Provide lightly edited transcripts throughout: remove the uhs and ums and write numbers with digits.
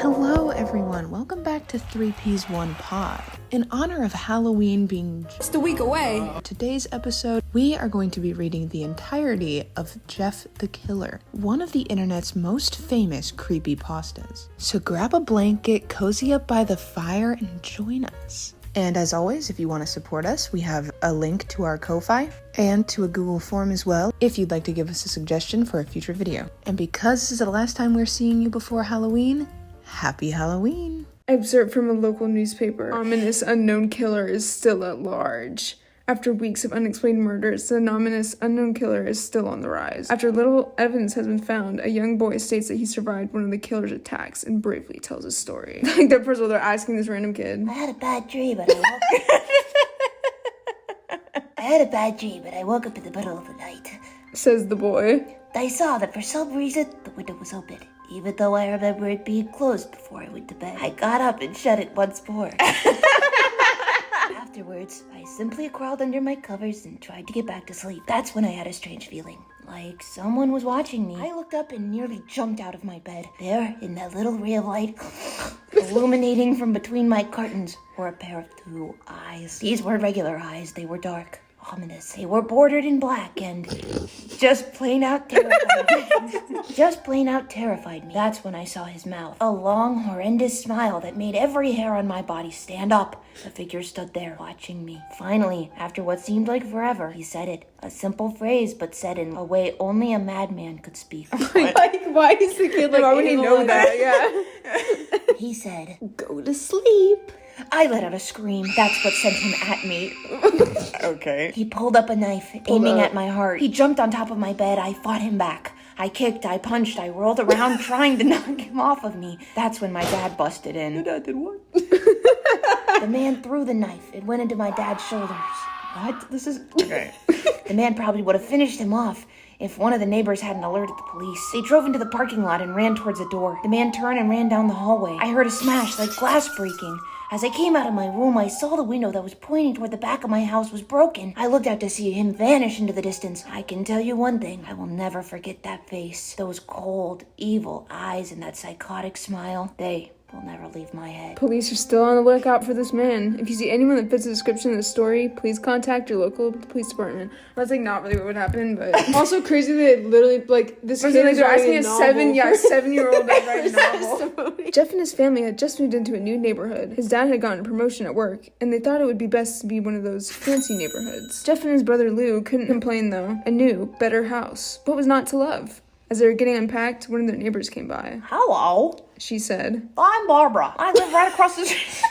Hello everyone, welcome back to 3P's One Pod. In honor of Halloween being just a week away, today's episode, we are going to be reading the entirety of Jeff the Killer, one of the internet's most famous creepypastas. So grab a blanket, cozy up by the fire, and join us. And as always, if you want to support us, we have a link to our Ko-Fi and to a Google form as well, if you'd like to give us a suggestion for a future video. And because this is the last time we're seeing you before Halloween, Happy Halloween! excerpt from a local newspaper. Ominous unknown killer is still at large. After weeks of unexplained murders, the ominous unknown killer is still on the rise. After little evidence has been found, a young boy states that he survived one of the killer's attacks and bravely tells his story. Like, that first of all, they're asking this random kid. I had a bad dream, but I woke up in the middle of the night. Says the boy. I saw that for some reason, the window was open, even though I remember it being closed before I went to bed. I got up and shut it once more. Afterwards, I simply crawled under my covers and tried to get back to sleep. That's when I had a strange feeling, like someone was watching me. I looked up and nearly jumped out of my bed. There, in that little ray of light, illuminating from between my curtains, were a pair of two eyes. These weren't regular eyes, they were dark, ominous. They were bordered in black and just plain out terrified me. That's when I saw his mouth. A long, horrendous smile that made every hair on my body stand up. The figure stood there, watching me. Finally, after what seemed like forever, he said it. A simple phrase, but said in a way only a madman could speak. Like, why is the kid like, why would he know that? Yeah. He said, "Go to sleep." I let out a scream. That's what sent him at me. Okay. He pulled up a knife, aiming at my heart. He jumped on top of my bed. I fought him back. I kicked, I punched, I rolled around trying to knock him off of me. That's when my dad busted in. Your dad did what? The man threw the knife. It went into my dad's shoulders. What? This is... Okay. The man probably would have finished him off if one of the neighbors hadn't alerted the police. They drove into the parking lot and ran towards the door. The man turned and ran down the hallway. I heard a smash like glass breaking. As I came out of my room, I saw the window that was pointing toward the back of my house was broken. I looked out to see him vanish into the distance. I can tell you one thing, I will never forget that face. Those cold, evil eyes and that psychotic smile, they will never leave my head. Police are still on the lookout for this man. If you see anyone that fits the description of the story, please contact your local police department. That's like not really what would happen, but also crazy that it literally like this kid is asking a 7-year-old to write a novel. Jeff and his family had just moved into a new neighborhood. His dad had gotten a promotion at work, and they thought it would be best to be one of those fancy neighborhoods. Jeff and his brother Lou couldn't complain though. A new, better house. What was not to love? As they were getting unpacked, one of their neighbors came by. Hello. She said, I'm Barbara. I live right across the street.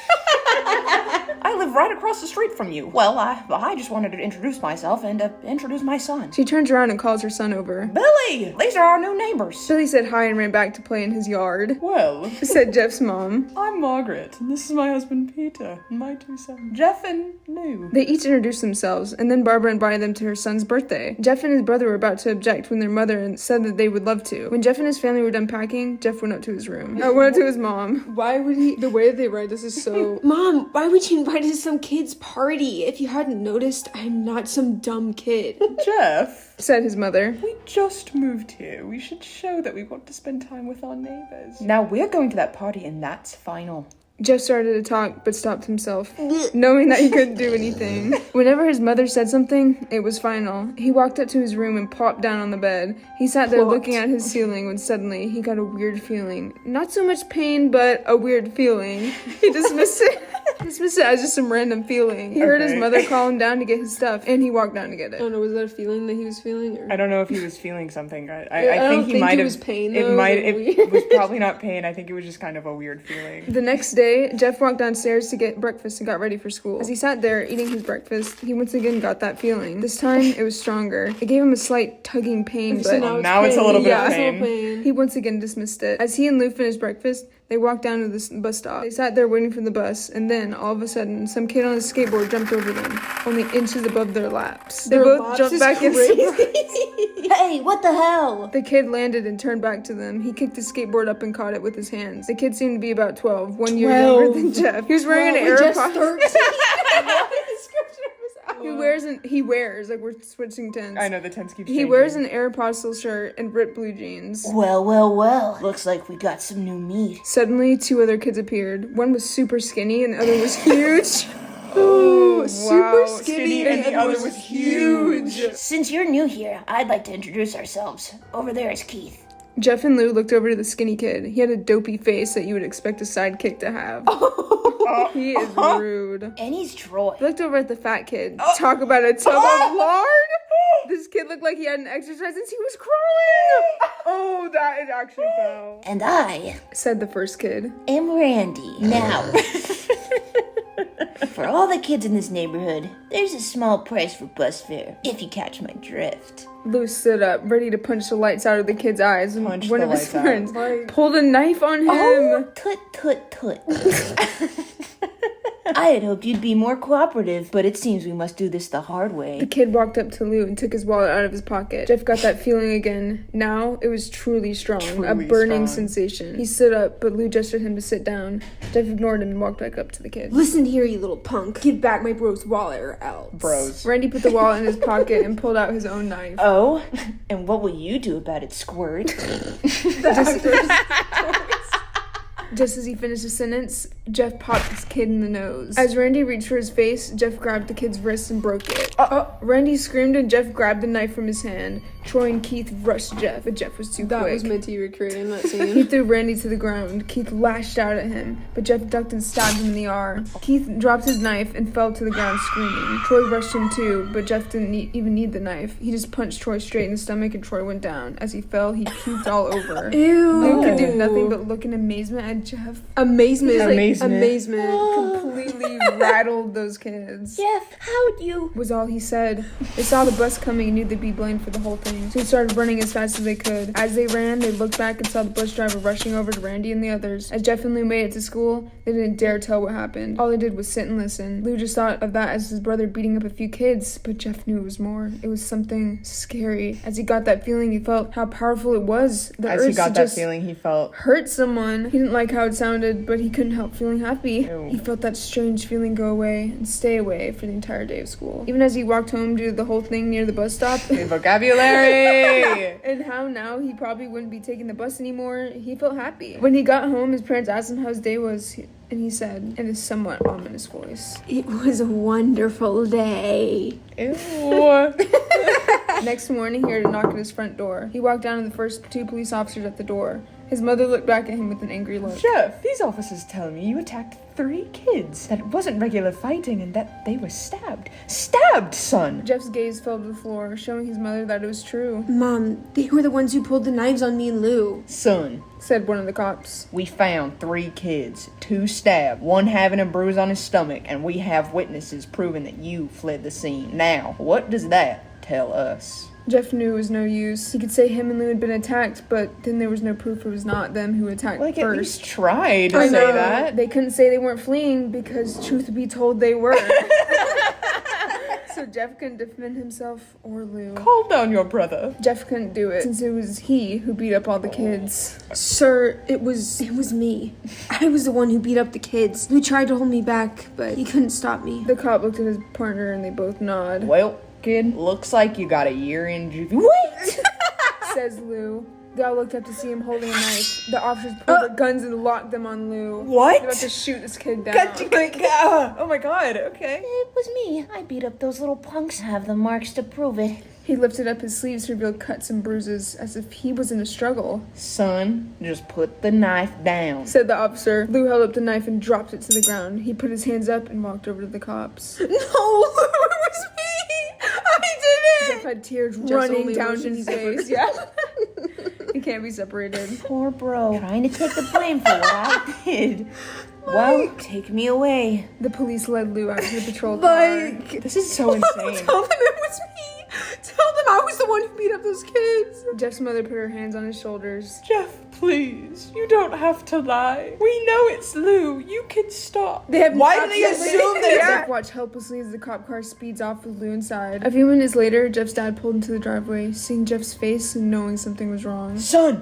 I live right across the street from you. Well, I just wanted to introduce myself and introduce my son. She turns around and calls her son over. Billy! These are our new neighbors. Billy said hi and ran back to play in his yard. Well, Said Jeff's mom. I'm Margaret, and this is my husband Peter, and my two sons, Jeff and Lou. They each introduced themselves, and then Barbara invited them to her son's birthday. Jeff and his brother were about to object when their mother said that they would love to. When Jeff and his family were done packing, Jeff went up to his room. Went up to his mom. Why would he? The way they write this is so... Mom, why would you invite us to some kid's party? If you hadn't noticed, I'm not some dumb kid. Jeff, Said his mother. we just moved here. We should show that we want to spend time with our neighbors. Now we're going to that party, and that's final. Jeff started to talk, but stopped himself, knowing that he couldn't do anything. Whenever his mother said something, it was final. He walked up to his room and plopped down on the bed. He sat there looking at his ceiling when suddenly he got a weird feeling. Not so much pain, but a weird feeling. He dismissed it as just some random feeling. He heard his mother call him down to get his stuff, and he walked down to get I it. don't know, was that a feeling that he was feeling? Or? I don't know if he was feeling something. I don't think he think might it have. was pain, It though. might. It It was probably not pain. I think it was just kind of a weird feeling. The next day, Jeff walked downstairs to get breakfast and got ready for school. As he sat there eating his breakfast, he once again got that feeling. This time, it was stronger. It gave him a slight tugging pain, So but now it's a little bit of it's a pain. little pain. he once again dismissed it. As he and Lou finished breakfast, they walked down to the bus stop. They sat there waiting for the bus, and then, all of a sudden, some kid on a skateboard jumped over them, only inches above their laps. They both jumped back in surprise. Hey, what the hell? The kid landed and turned back to them. He kicked the skateboard up and caught it with his hands. The kid seemed to be about 12, 1 year younger than Jeff. He was wearing an Just AirPod. 13. He wears, like, we're switching tents. I know, the tents keep changing. He wears an Aeropostale shirt and ripped blue jeans. Well, well, well. Looks like we got some new meat. Suddenly, 2 other kids appeared. One was super skinny and the other was huge. Oh, Super skinny and the other was huge. Since you're new here, I'd like to introduce ourselves. Over there is Keith. Jeff and Lou looked over to the skinny kid. He had a dopey face that you would expect a sidekick to have. He is rude. And he's Troy. They looked over at the fat kid. Talk about a tub of lard. This kid looked like he hadn't exercised since he was crawling. Oh, that is actually foul. And I Said the first kid. am Randy. Now, for all the kids in this neighborhood, there's a small price for bus fare, if you catch my drift. Lou stood up, ready to punch the lights out of the kid's eyes, and Punch one the of his lights out. friends pulled a knife on him. Oh, tut. I had hoped you'd be more cooperative, but it seems we must do this the hard The way. kid walked up to Lou and took his wallet out of his pocket. Jeff got that feeling again. Now it was truly strong, a Truly burning strong. sensation. He stood up, but Lou gestured him to sit down. Jeff ignored him and walked back up to the kid. Listen here, you little punk. Give back my bro's wallet or else. Bros. Randy put the wallet in his pocket and pulled out his own knife. Oh, and what will you do about it, Squirt? Just as he finished his sentence, Jeff popped his kid in the nose. As Randy reached for his face, Jeff grabbed the kid's wrist and broke it. Randy screamed and Jeff grabbed the knife from his hand. Troy and Keith rushed Jeff, but Jeff was too That quick. was meant to be recreated, that He scene. threw Randy to the ground. Keith lashed out at him, but Jeff ducked and stabbed him in the arm. Keith dropped his knife and fell to the ground screaming. Troy rushed him too, but Jeff didn't even need the knife. He just punched Troy straight in the stomach and Troy went down. As he fell, he puked all over. Ew. Lou could do nothing but look in amazement at Jeff. Amazement. Amazement. Amazement. Completely rattled those kids. Jeff, how'd you? Was all he said. They saw the bus coming and knew they'd be blamed for the whole thing. So they started running as fast as they could. As they ran, they looked back and saw the bus driver rushing over to Randy and the others. As Jeff and Lou made it to school, they didn't dare tell what happened. All they did was sit and listen. Lou just thought of that as his brother beating up a few kids, but Jeff knew it was more. It was something scary. As he got that feeling, he felt how powerful it was. The As he urge got to that just feeling, he felt hurt someone. He didn't like how it sounded, but he couldn't help feeling happy. Ew. He felt that strange feeling go away and stay away for the entire day of school. Even as he walked home due to the whole thing near the bus stop, the vocabulary. and how now he probably wouldn't be taking the bus anymore, he felt happy. When he got home, his parents asked him how his day was, and he said, in a somewhat ominous voice, It was a wonderful day. Ew. Next morning, he heard a knock at his front door. He walked down to the first 2 police officers at the door. His mother looked back at him with an angry look. Jeff, these officers tell me you attacked 3 kids, that it wasn't regular fighting, and that they were stabbed. Stabbed, son! Jeff's gaze fell to the floor, showing his mother that it was true, Mom, they were the ones who pulled the knives on me and Lou. Son, said one of the cops. we found 3 kids, 2 stabbed, 1 having a bruise on his stomach, and we have witnesses proving that you fled the scene. Now, what does that tell us? Jeff knew it was no use. He could say him and Lou had been attacked, but then there was no proof it was not them who attacked Like, at first. least try to I say know. that. They couldn't say they weren't fleeing because, truth be told, they were. So Jeff couldn't defend himself or Lou. Calm down your brother. Jeff couldn't do it since it was he who beat up all the kids. Sir, it was me. I was the one who beat up the kids. Lou tried to hold me back, but he couldn't stop me. The cop looked at his partner and they both nod. Well, kid, looks like you got a year in juvie. Wait! Says Lou. They all looked up to see him holding a knife. The officers pulled their guns and locked them on Lou. What? They're about to shoot this kid down. Oh my god, okay. It was me. I beat up those little punks. Have the marks to prove it. He lifted up his sleeves to reveal cuts and bruises as if he was in a struggle. Son, just put the knife down. Said the officer. Lou held up the knife and dropped it to the ground. He put his hands up and walked over to the cops. No, Lou, it was me! I did Jeff had tears Jeff's running only down emotion his he's ever- face. Yeah. He can't be separated. Poor bro. Trying to take the blame for what I did. Well, take me away. The police led Lou out to the patrol car. This is so insane. Tell them it was me! Tell them I was the one who beat up those kids. Jeff's mother put her hands on his shoulders. Jeff, please. You don't have to lie. We know it's Lou. You can stop. Why do they assume that Jeff watched helplessly as the cop car speeds off with Lou inside. A few minutes later, Jeff's dad pulled into the driveway, seeing Jeff's face and knowing something was wrong. Son,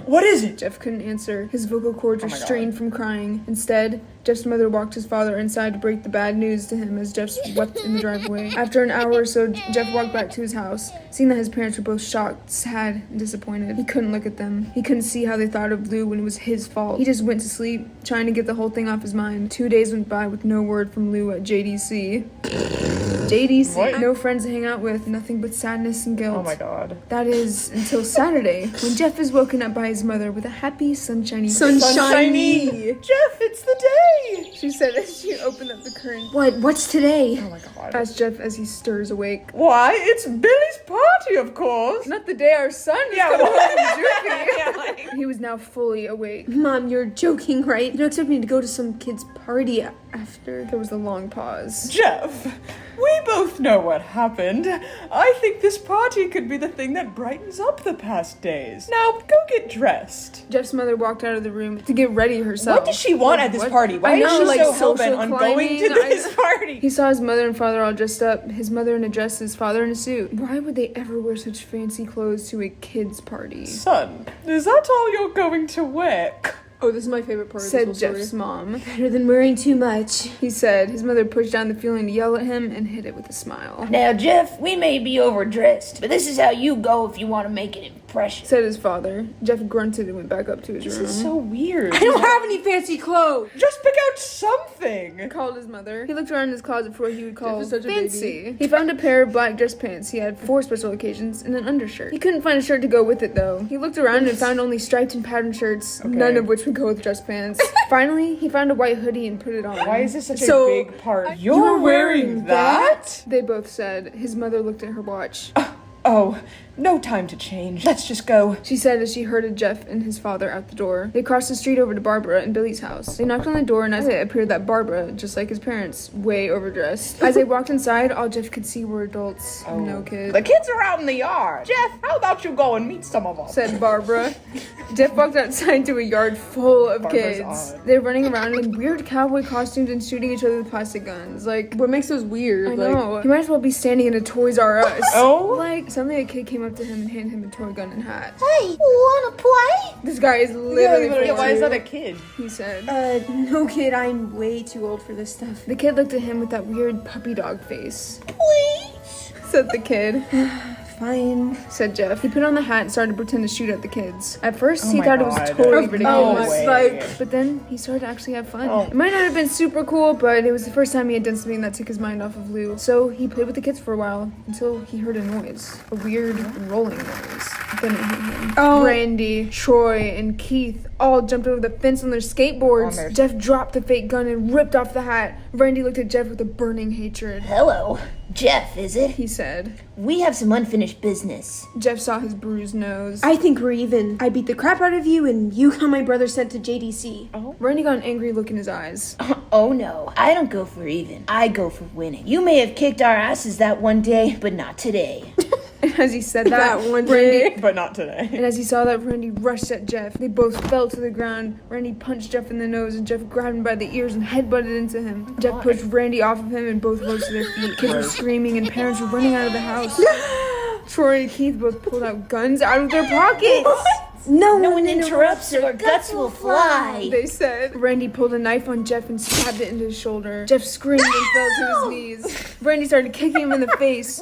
what is it? Jeff couldn't answer. His vocal cords were strained from crying. Instead, Jeff's mother walked his father inside to break the bad news to him as Jeff wept in the driveway. After an hour or so, Jeff walked back to his house, seeing that his parents were both shocked, sad, and disappointed. He couldn't look at them. He couldn't see how they thought of Lou when it was his fault. He just went to sleep, trying to get the whole thing off his mind. 2 days went by with no word from Lou at JDC. JDC. What? No friends to hang out with, nothing but sadness and guilt. Oh my god. That is until Saturday, when Jeff is woken up by his mother with a happy, sunshiny Sunshiny. Jeff, it's the day. She said as she opened up the curtain. What's today? Oh my god. Asked Jeff as he stirs awake. Why, it's Billy's party, of course. Not the day our son is Yeah, coming well- home from Droopy. He was now fully awake. Mom, you're joking, right? You don't expect me to go to some kid's party after. There was a long pause. Jeff, we both know what happened. I think this party could be the thing that brightens up the past days. Now, go get dressed. Jeff's mother walked out of the room to get ready herself. What does she want at this party? Why I know, is she like, so social hell-bent on going to climbing. this party? He saw his mother and father all dressed up, his mother in a dress, his father in a suit. Why would they ever wear such fancy clothes to a kid's party? Son, is that all you're going to wear? Oh, this is my favorite part Said Jeff's mom. Better than wearing too much. He said. His mother pushed down the feeling to yell at him and hid it with a smile. Now, Jeff, we may be overdressed, but this is how you go if you want to make an impression. Said his father. Jeff grunted and went back up to his room. This is so weird. I don't have any fancy clothes. Just pick out something. Called his mother. He looked around his closet for what he would call is such a fancy. He found a pair of black dress pants he had for special occasions and an undershirt. He couldn't find a shirt to go with it though. He looked around and found only striped and patterned shirts, none of which would go with dress pants. Finally, he found a white hoodie and put it on. Why is this such So, a big part? You're wearing that? They both said. His mother looked at her watch. Oh, no time to change. Let's just go. She said as she herded Jeff and his father out the door. They crossed the street over to Barbara and Billy's house. They knocked on the door and as it appeared that Barbara, just like his parents, way overdressed. As they walked inside, all Jeff could see were adults, no kids. The kids are out in the yard. Jeff, how about you go and meet some of them? Said Barbara. Jeff walked outside to a yard full of Barbara's kids. odd. They're running around in weird cowboy costumes and shooting each other with plastic guns. Like, What makes those weird? I know. He might as well be standing in a Toys R Us. Oh? Like, suddenly a kid came up to him and handed him a toy gun and hat. Hey, wanna play? This guy is literally Why is 42, that a kid? he said. No kid, I'm way too old for this stuff. The kid looked at him with that weird puppy dog face. Please? Said the kid. Fine. Said Jeff. He put on the hat and started to pretend to shoot at the kids. At first, Oh he my thought it was God. totally No ridiculous. way. But then he started to actually have fun. Oh. It might not have been super cool, but it was the first time he had done something that took his mind off of Lou. So he played with the kids for a while until he heard a noise. A weird rolling noise. Then it hit him. Oh. Randy, Troy, and Keith all jumped over the fence on their skateboards. On their- Jeff dropped the fake gun and ripped off the hat. Randy looked at Jeff with a burning hatred. Hello, Jeff, is it? He said. We have some unfinished business. Jeff saw his bruised nose. I think we're even. I beat the crap out of you, and you got my brother sent to JDC. Randy got an angry look in his eyes. Oh no, I don't go for even. I go for winning. You may have kicked our asses that one day, but not today. And as he said that, That one Randy, day. But not today. and as he saw that, Randy rushed at Jeff. They both fell to the ground. Randy punched Jeff in the nose, and Jeff grabbed him by the ears and headbutted into him. Jeff pushed Randy off of him, and both rose to their feet. Kids were screaming, and parents were running out of the house. Troy and Keith both pulled out guns out of their pockets. No one interrupts or guts will fly. They said. Randy pulled a knife on Jeff and stabbed it into his shoulder. Jeff screamed and fell to his knees. Randy started kicking him in the face.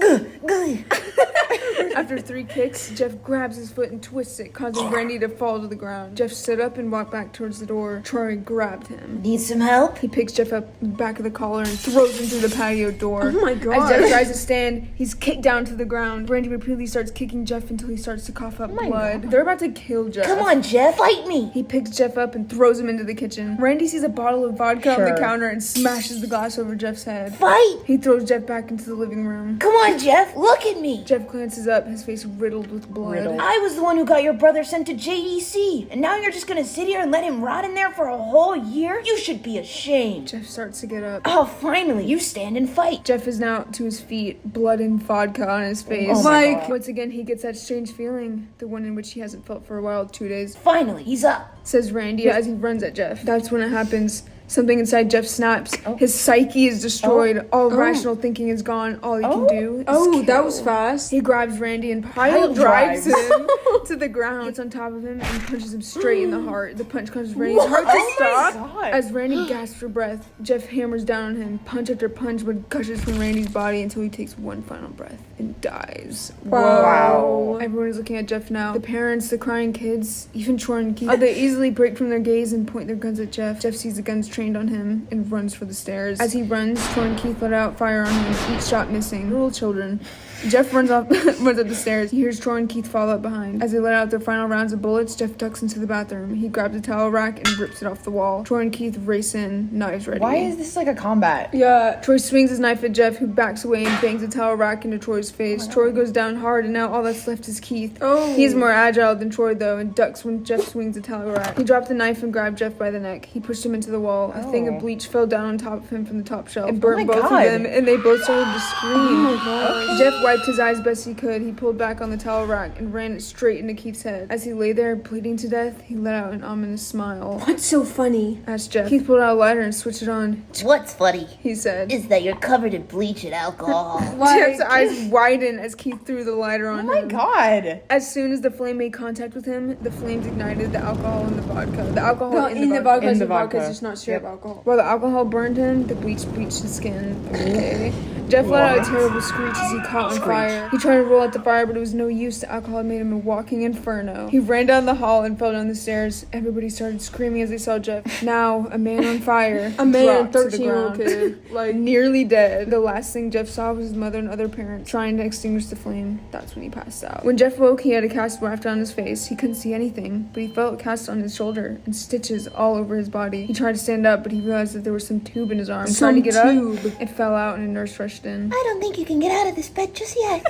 After 3 kicks, Jeff grabs his foot and twists it, causing Randy to fall to the ground. Jeff stood up and walked back towards the door. Troy grabbed him. Need some help? He picks Jeff up the back of the collar and throws him through the patio door. Oh my As god. Jeff tries to stand, he's kicked down to the ground. Randy repeatedly starts kicking Jeff until he starts to cough up blood. They're about to kill kill Jeff. Come on, Jeff, fight me. He picks Jeff up and throws him into the kitchen. Randy sees a bottle of vodka on the counter and smashes the glass over Jeff's head. Fight. He throws Jeff back into the living room. Come on, Jeff, look at me. Jeff glances up, his face riddled with blood. I was the one who got your brother sent to JDC, and now you're just gonna sit here and let him rot in there for a whole year? You should be ashamed. Jeff starts to get up. Oh, finally, you stand and fight. Jeff is now to his feet, blood and vodka on his face. Oh my God. Once again, he gets that strange feeling, the one in which he hasn't felt for a while, 2 days. Finally, he's up. Says Randy as he runs at Jeff. That's when it happens. Something inside Jeff snaps. His psyche is destroyed. All rational thinking is gone. All he can do is kill. That was fast. He grabs Randy and pile drives him to the ground. Gets on top of him and punches him straight in the heart. The punch causes Randy's heart to stop. As Randy gasps for breath, Jeff hammers down on him. Punch after punch would gushes from Randy's body until he takes one final breath and dies. Wow. Everyone is looking at Jeff now. The parents, the crying kids, even Troy and Keith. They easily break from their gaze and point their guns at Jeff. Jeff sees the guns trained on him and runs for the stairs. As he runs, Troy and Keith let out fire on him, each shot missing. Little children. Jeff runs up the stairs. He hears Troy and Keith follow up behind. As they let out their final rounds of bullets, Jeff ducks into the bathroom. He grabs a towel rack and rips it off the wall. Troy and Keith race in, knives ready. Why is this like a combat? Yeah. Troy swings his knife at Jeff, who backs away and bangs a towel rack into Troy's face. Troy goes down hard, and now all that's left is Keith. He's more agile than Troy, though, and ducks when Jeff swings the towel rack. He dropped the knife and grabbed Jeff by the neck. He pushed him into the wall. A thing of bleach fell down on top of him from the top shelf. It burned both of them, and they both started to scream. Jeff wiped his eyes best he could. He pulled back on the towel rack and ran it straight into Keith's head. As he lay there, bleeding to death, he let out an ominous smile. What's so funny? Asked Jeff. Keith pulled out a lighter and switched it on. What's funny He said. is that you're covered in bleach and alcohol. Jeff's eyes widened as Keith threw the lighter on him. Oh my God. As soon as the flame made contact with him, the flames ignited the alcohol in the vodka. The alcohol In the vodka, In the the vodka is vodka. just not straight up alcohol. While the alcohol burned him, the bleach bleached his skin. Okay. Jeff let out a terrible screech as he caught on fire. He tried to roll out the fire, but it was no use. The alcohol had made him a walking inferno. He ran down the hall and fell down the stairs. Everybody started screaming as they saw Jeff. Now, a man on fire. A man, dropped to the 13-year-old ground, like nearly dead. The last thing Jeff saw was his mother and other parents trying to extinguish the flame. That's when he passed out. When Jeff woke, he had a cast raft on his face. He couldn't see anything, but he felt a cast on his shoulder and stitches all over his body. He tried to stand up, but he realized that there was some tube in his arm. Trying to get up, it fell out and a nurse rushed in. I don't think you can get out of this bed just yet.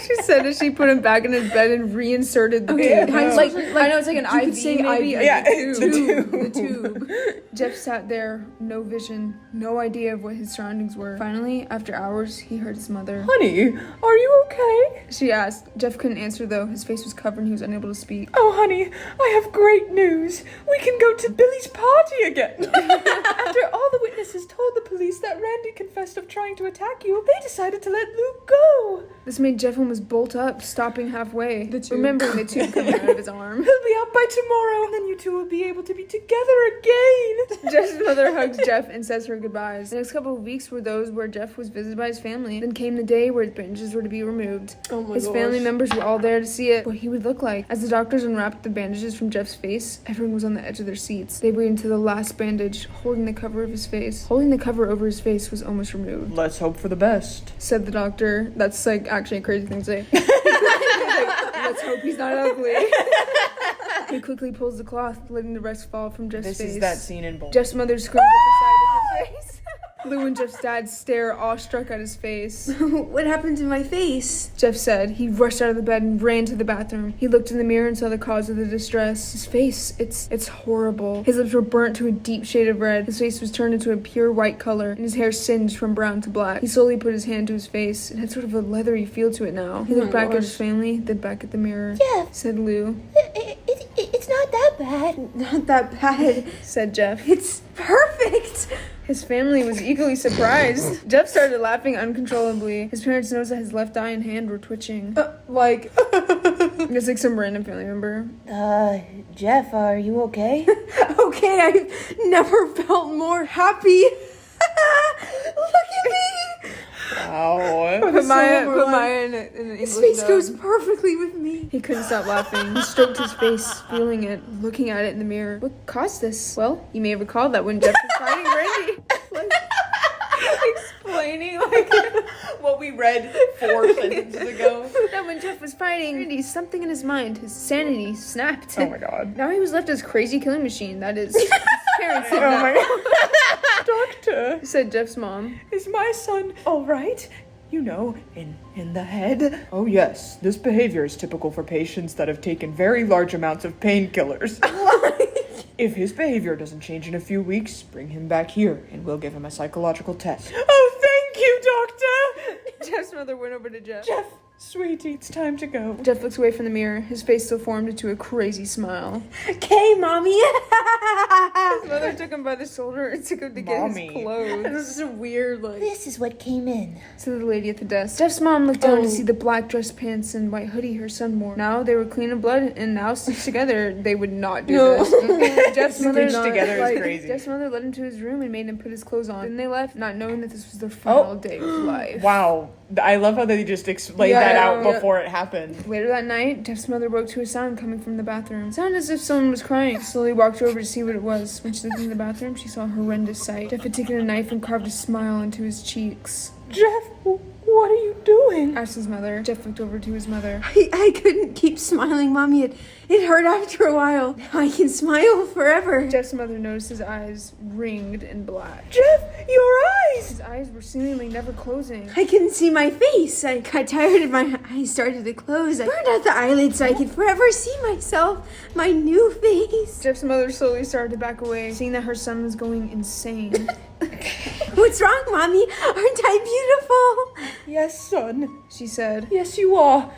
She said as she put him back in his bed and reinserted the tube. Like, I know it's like an you IV, could say maybe. IV. Yeah, The tube. Jeff sat there, no vision, no idea of what his surroundings were. Finally, after hours, he heard his mother. Honey, are you okay? She asked. Jeff couldn't answer though. His face was covered and he was unable to speak. Oh, honey, I have great news. We can go to Billy's party again. After all the witnesses told the police that Randy confessed of trying to attack you, they decided to let Luke go. This made Jeff almost bolt up, stopping halfway. Remembering the tube coming out of his arm. He'll be out by tomorrow, and then you two will be able to be together again. Jeff's mother hugs Jeff and says her goodbyes. The next couple of weeks were those where Jeff was visited by his family. Then came the day where his bandages were to be removed. Oh my His gosh. family members were all there to see what he would look like. As the doctors unwrapped the bandages from Jeff's face, everyone was on the edge of their seats. They waited until the last bandage, holding the cover of his face. Holding the cover over his face was almost removed. Let's hope for the best. Said the doctor. That's like actually a crazy thing to say. He's like, let's hope he's not ugly. He quickly pulls the cloth, letting the rest fall from Jeff's face. This is that scene in Bull. Jeff's mother screamed at the side of his face. Lou and Jeff's dad stare awestruck at his face. What happened to my face? Jeff said. He rushed out of the bed and ran to the bathroom. He looked in the mirror and saw the cause of the distress. His face, it's horrible. His lips were burnt to a deep shade of red. His face was turned into a pure white color, and his hair singed from brown to black. He slowly put his hand to his face. It had sort of a leathery feel to it now. He looked back at his family, then back at the mirror. Jeff, Said Lou. it's not that bad. Not that bad. Said Jeff. It's perfect. His family was equally surprised. Jeff started laughing uncontrollably. His parents noticed that his left eye and hand were twitching. It's like some random family member. Jeff, are you okay? Okay, I've never felt more happy. Look at me. Wow. Put Maya in an English His face dub. goes perfectly with me. He couldn't stop laughing. He stroked his face, feeling it, looking at it in the mirror. What caused this? Well, you may recall that when Jeff was fighting Randy. Explaining what we we read 4 sentences ago. That when Jeff was fighting, something in his mind, his sanity snapped. Oh my god. Now he was left as crazy killing machine. That is his parents. Oh my god. Doctor, Said Jeff's mom. is my son all right? You know, in the head? Oh yes, this behavior is typical for patients that have taken very large amounts of painkillers. If his behavior doesn't change in a few weeks, bring him back here and we'll give him a psychological test. Oh, thank you, doctor! Jeff's mother went over to Jeff. Jeff, sweetie, it's time to go. Jeff looks away from the mirror. His face still formed into a crazy smile. Okay, mommy. His mother took him by the shoulder and took him to get Mommy. his clothes. This is a weird, like. This is what came in. Said the lady at the desk. Jeff's mom looked down to see the black dress pants and white hoodie her son wore. Now they were clean of blood, and now stitched together, they would not do this. Jeff's mother Stitched together is crazy. Jeff's mother led him to his room and made him put his clothes on. Then they left, not knowing that this was their final day of life. Wow, I love how they just explained that out before it happened. Later that night, Jeff's mother woke to a sound coming from the bathroom. It sounded as if someone was crying. Slowly walked over to see what it was. When she looked in the bathroom, she saw a horrendous sight. Jeff had taken a knife and carved a smile into his cheeks. Jeff, what are you doing? Asked his mother. Jeff looked over to his mother. I couldn't keep smiling, mommy. It hurt after a while. Now I can smile forever. Jeff's mother noticed his eyes ringed and black. Jeff, your eyes! His eyes were seemingly never closing. I couldn't see my face. I got tired and my eyes started to close. I burned out the eyelids so I could forever see myself, my new face. Jeff's mother slowly started to back away, seeing that her son was going insane. What's wrong, mommy? Aren't I beautiful? Yes, son. She said. Yes, you are.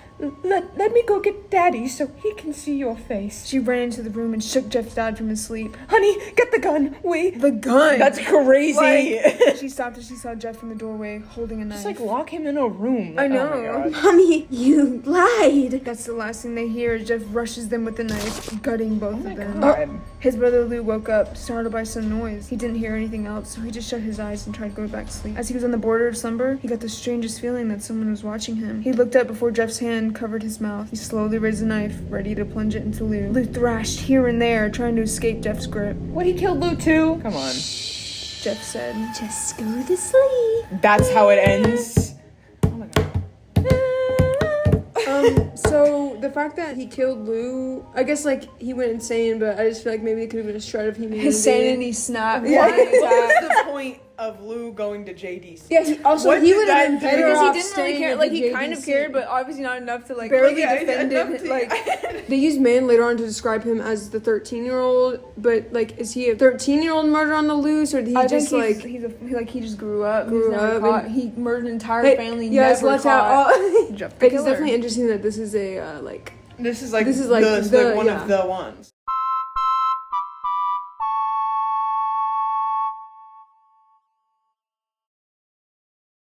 Let me go get Daddy so he can see your face. She ran into the room and shook Jeff's dad from his sleep. Honey, get the gun. The gun! That's crazy. She stopped as she saw Jeff from the doorway, holding a knife. Just like lock him in a room. I know. Oh my God. Mommy, you lied. That's the last thing they hear as Jeff rushes them with the knife, gutting both of them. God. His brother Lou woke up, startled by some noise. He didn't hear anything else, so he just shut his eyes and tried to go back to sleep. As he was on the border of slumber, he got the strangest feeling that someone was watching him. He looked up before Jeff's hand covered his mouth. He slowly raised the knife, ready to plunge it into Lou. Lou thrashed here and there, trying to escape Jeff's grip. What, he killed Lou too? Come on. Jeff said. Just go to sleep. That's how it ends. Oh my God. So the fact that he killed Lou, I guess like he went insane, but I just feel like maybe it could have been a shred of humanity. His sanity snapped. What was the point of Lou going to JDC? Yeah, he would have been better Because off he didn't really staying care. at Like the he kind of JDC. cared, but obviously not enough to like Barely defend enough it. to- Like They use man later on to describe him as the 13-year-old, but like, is he a 13-year-ld murder on the loose, or did he I just think like he just grew up. Grew He's never up caught. and- He murdered an entire Hey, family. yeah, it's never left out. caught Oh. Jeff the Like, it's Killer. definitely interesting that this is a like This is like This is like the one yeah. of the ones.